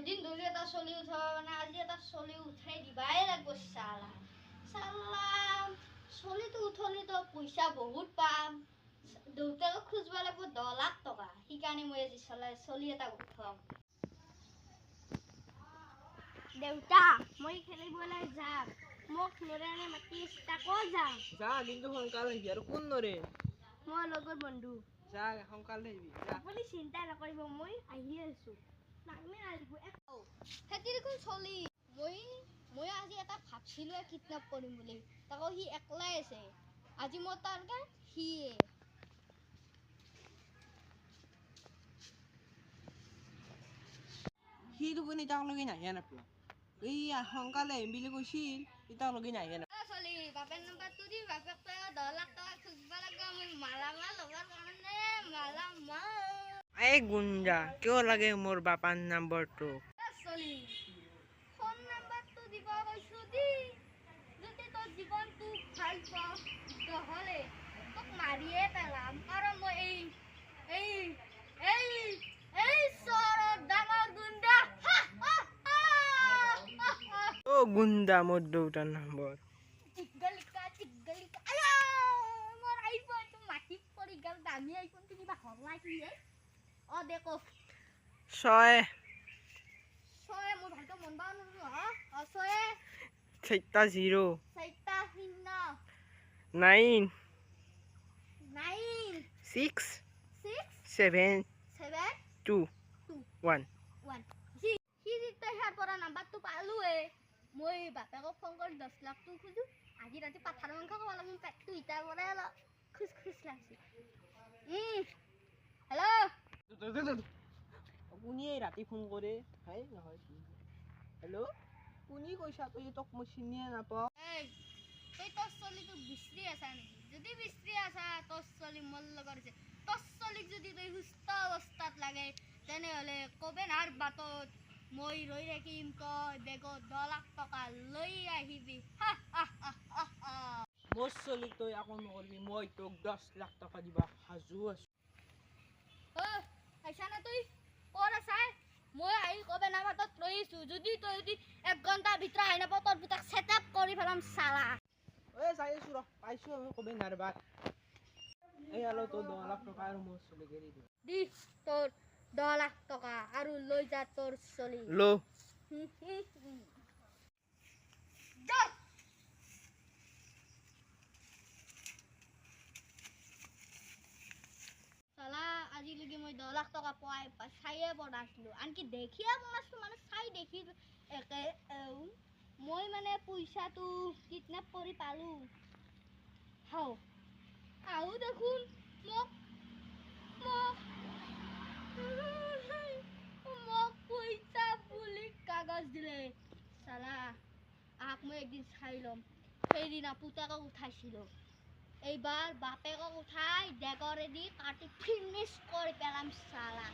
দিন ধৰি এটা চলি উঠাব মানে আজি এটা চলি উঠাই দিবাই লাগব চালা চালা চলিটো উঠলিতো পইচা বহুত পাম দেউতাক খুঁজবা লাগব 10 লাখ টকা সেইকাৰণে মই আজি চলি এটা উঠাম দেউতা মই খেলিবলৈ যাম মোক নৰেনে মাতি তাকো যাম যা কিন্তু সোনকালে আহিবি আৰু কোন নৰে মই লগৰ বন্ধু যা সোনকালে আহিবি আপুনি চিন্তা নকৰিব মই আহি আছো নামি আহিব খেতি দেখোন চলি মই আজি এটা ভাবছিলো কিডনেপ কৰিম বুলি তাকো সি একলাই আছে আজি মই টাৰ্গেট সিয়ে সি দেখোন এতিয়ালৈকে নাহে নাপায় এই সোনকালে আহিম বুলি কৈছিল এতিয়ালৈকে নাহে নাপায় চলি বাপেৰ নাম্বাৰটো দি বাপেক 10 লাখ টকা খুজিব লাগিব মই মালামাল হ'বৰ কাৰণে মালামাল এই গুণ্ডা কিয় লাগে মোৰ বাপাৰ নম্বৰটো চলি ফোন নাম্বাৰটো দিব কৈছো দি যদি তোৰ জীৱনটো ভাল পাওঁ নহ'লে তোক মাৰিয়ে পেলাম কাৰণ মই এই চহৰৰ ডাঙৰ গুণ্ডা অ গুণ্ডা মোৰ দেউতাৰ নম্বৰ চিগলিকা মোৰ আইফোনটো মাটিত পৰি গ'ল দামী আইফোনটো কিবা হৰলাই কি অ দেখো 6 মোৰ ভালকে মন বাও নৰো হা 6 0 9 6 7 2 1 সি যেতিয়া ইয়াৰ পৰা নাম্বাৰটো পালোৱে মই বাপেকক ফোন কৰি 10 লাখটো খুজো আজি ৰাতি পাঠাৰ মাংস খাব লাগিব পেটটো ইটাৰ পৰা খুচ লাগছে হেল্ল' কোনে ৰাতি ফোন কৰে হাই নহয় হেল্ল' কোনে কৈছা তই তোক মই চিনিয়ে নাপাওঁ তই তোৰ চলিটোক বিচৰি আছা নেকি যদি বিচৰি আছা তোৰ চলি মোৰ লগত আছে তোৰ চলিক যদি তই সুস্থ অৱস্থাত লাগে তেনেহ'লে কবে নাৰ বাটত মই ৰৈ থাকিম তই বেগত 10 লাখ টকা লৈ আহিবি মোৰ চলিক তই একো নকৰিবি মই তোক 10 লাখ টকা দিবা সাজু আছো আইছানে তুই ক'ত আছা মই আহি কবে না বাটত ৰহিছো যদি তই 1 ঘণ্টাৰ ভিতৰত আহি নাপাৱ তোৰ দুটাক ছেটআপ কৰি পেলাম চালা এই যাই আছো ৰ পাইছো আমি কবে নাৰবাত এই আলো তোৰ 10 লাখ টকা আৰু মোৰ চলিক এৰি দি তোৰ 10 লাখ টকা আৰু লৈ যা তোৰ চলি লো চালা আজিলৈকে মই 10 লাখ টকা চাইয়ে পঢ়াইছিলো আনকি দেখিয়ে পঢ়াইছিলো মানে চাই দেখি একে মই মানে পইচাটো কিডনেপ কৰি পালো হাও আহো দেখোন মোক পইচা বুলি কাগজ দিলে চালা আক মই একদিন চাই ল'ম সেইদিনা পুতেকক উঠাইছিলো এইবাৰ বাপেকক উঠাই ডেগৰেদি কাটি ফিনিছ কৰি পেলাম চালা